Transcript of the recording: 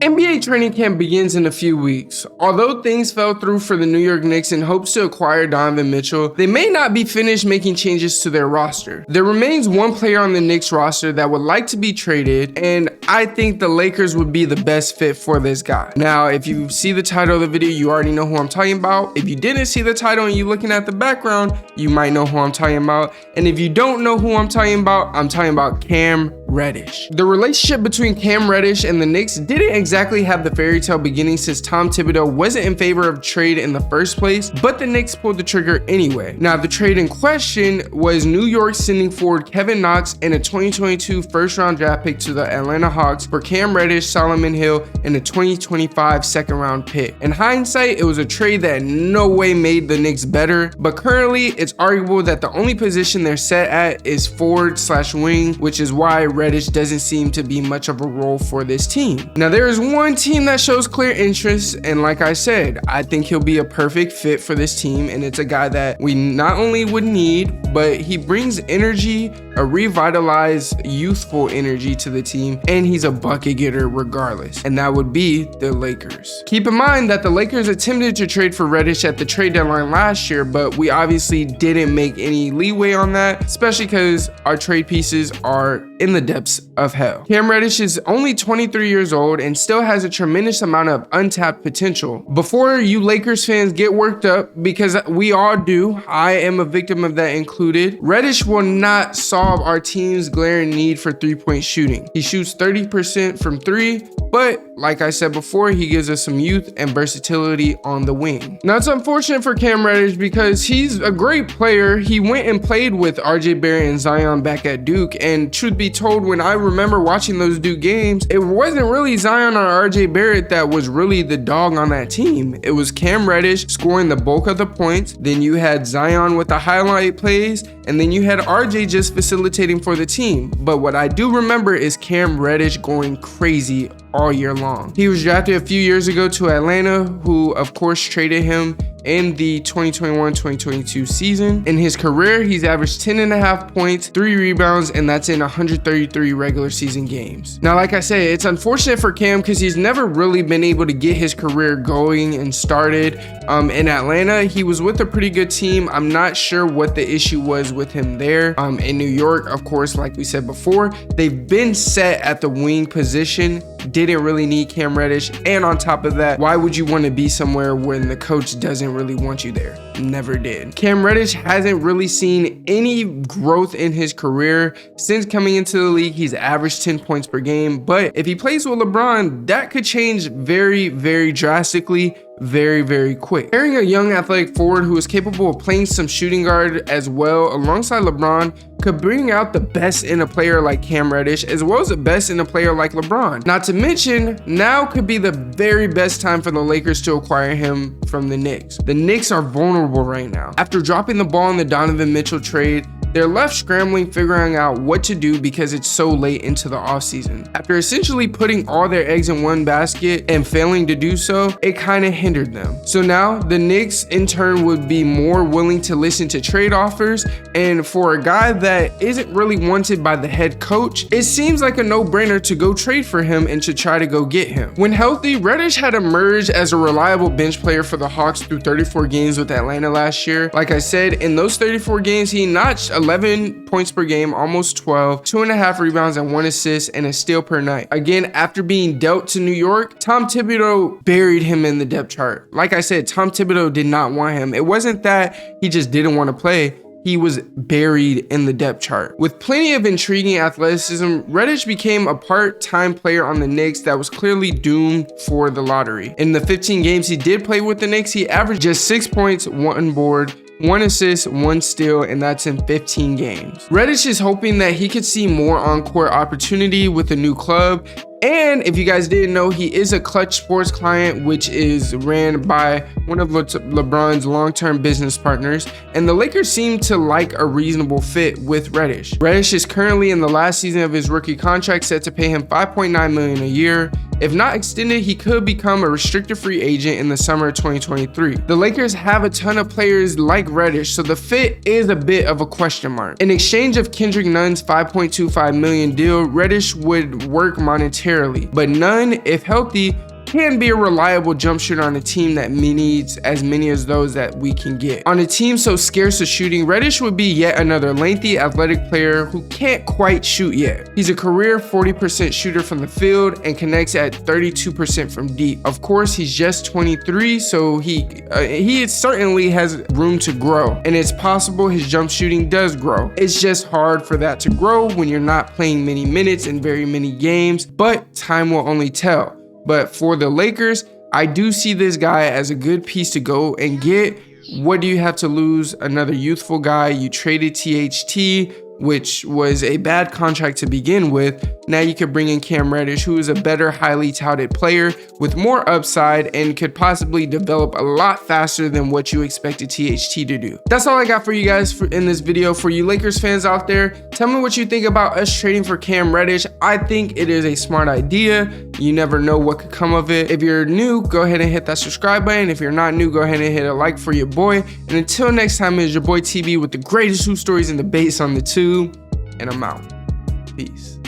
NBA training camp begins in a few weeks. Although things fell through for the New York Knicks in hopes to acquire Donovan Mitchell, they may not be finished making changes to their roster. There remains one player on the Knicks roster that would like to be traded, and I think the Lakers would be the best fit for this guy. Now, if you see the title of the video, you already know who I'm talking about. If you didn't see the title and you're looking at the background, you might know who I'm talking about. And if you don't know who I'm talking about Cam Reddish. The relationship between Cam Reddish and the Knicks didn't exactly have the fairy tale beginning, since Tom Thibodeau wasn't in favor of trade in the first place, but the Knicks pulled the trigger anyway. Now, the trade in question was New York sending forward Kevin Knox and a 2022 first round draft pick to the Atlanta Hawks for Cam Reddish, Solomon Hill, and a 2025 second round pick. In hindsight, it was a trade that in no way made the Knicks better, but currently it's arguable that the only position they're set at is forward/wing, which is why Reddish doesn't seem to be much of a role for this team. Now, there is one team that shows clear interest, and like I said, I think he'll be a perfect fit for this team, and it's a guy that we not only would need, but he brings energy, a revitalized, youthful energy to the team, and he's a bucket getter regardless, and that would be the Lakers. Keep in mind that the Lakers attempted to trade for Reddish at the trade deadline last year, but we obviously didn't make any leeway on that, especially because our trade pieces are in the depths of hell. Cam Reddish is only 23 years old and still has a tremendous amount of untapped potential. Before you Lakers fans get worked up, because we all do, I am a victim of that included, Reddish will not solve our team's glaring need for three-point shooting. He shoots 30% from three, but like I said before, he gives us some youth and versatility on the wing. Now, it's unfortunate for Cam Reddish because he's a great player. He went and played with RJ Barrett and Zion back at Duke, and truth be told, when I remember watching those Duke games, it wasn't really Zion or RJ Barrett that was really the dog on that team. It was Cam Reddish scoring the bulk of the points, then you had Zion with the highlight plays, and then you had RJ just facilitating for the team. But what I do remember is Cam Reddish going crazy all year long. He was drafted a few years ago to Atlanta, who of course traded him in the 2021-2022 season. In his career, he's averaged 10.5 points, 3 rebounds, and that's in 133 regular season games. Now, like I said, it's unfortunate for Cam because he's never really been able to get his career going and started. In Atlanta, he was with a pretty good team. I'm not sure what the issue was with him there. In New York, of course, like we said before, they've been set at the wing position, didn't really need Cam Reddish, and on top of that, why would you want to be somewhere when the coach doesn't really want you there? Never did. Cam Reddish hasn't really seen any growth in his career. Since coming into the league, he's averaged 10 points per game, but if he plays with LeBron, that could change very, very drastically, very, very quick. Pairing a young athletic forward who is capable of playing some shooting guard as well alongside LeBron could bring out the best in a player like Cam Reddish, as well as the best in a player like LeBron. Not to mention, now could be the very best time for the Lakers to acquire him from the Knicks. The Knicks are vulnerable right now. After dropping the ball in the Donovan Mitchell trade, they're left scrambling, figuring out what to do because it's so late into the offseason. After essentially putting all their eggs in one basket and failing to do so, it kind of hindered them. So now the Knicks in turn would be more willing to listen to trade offers, and for a guy that isn't really wanted by the head coach, it seems like a no-brainer to go trade for him and to try to go get him. When healthy, Reddish had emerged as a reliable bench player for the Hawks through 34 games with Atlanta last year. Like I said, in those 34 games, he notched 11 points per game, almost 12, 2.5 rebounds and 1 assist, and a steal per night. Again, after being dealt to New York, Tom Thibodeau buried him in the depth chart. Like I said, Tom Thibodeau did not want him. It wasn't that he just didn't want to play. He was buried in the depth chart. With plenty of intriguing athleticism, Reddish became a part-time player on the Knicks that was clearly doomed for the lottery. In the 15 games he did play with the Knicks, he averaged just 6 points, 1 board, 1 assist, 1 steal, and that's in 15 games. Reddish is hoping that he could see more on-court opportunity with a new club. And if you guys didn't know, he is a Clutch Sports client, which is ran by one of LeBron's long-term business partners. And the Lakers seem to like a reasonable fit with Reddish. Reddish is currently in the last season of his rookie contract, set to pay him $5.9 million a year. If not extended, he could become a restricted free agent in the summer of 2023. The Lakers have a ton of players like Reddish, so the fit is a bit of a question mark. In exchange of Kendrick Nunn's $5.25 million deal, Reddish would work monetarily momentarily, but none, if healthy, can be a reliable jump shooter on a team that needs as many as those that we can get. On a team so scarce of shooting, Reddish would be yet another lengthy, athletic player who can't quite shoot yet. He's a career 40% shooter from the field and connects at 32% from deep. Of course, he's just 23, so he certainly has room to grow, and it's possible his jump shooting does grow. It's just hard for that to grow when you're not playing many minutes in very many games, but time will only tell. But for the Lakers, I do see this guy as a good piece to go and get. What do you have to lose? Another youthful guy. You traded THT, which was a bad contract to begin with. Now you could bring in Cam Reddish, who is a better, highly touted player with more upside and could possibly develop a lot faster than what you expected THT to do. That's all I got for you guys in this video. For you Lakers fans out there, tell me what you think about us trading for Cam Reddish. I think it is a smart idea. You never know what could come of it. If you're new, go ahead and hit that subscribe button. If you're not new, go ahead and hit a like for your boy. And until next time, it's your boy TB with the greatest hoop stories in the base on the tube. And I'm out. Peace.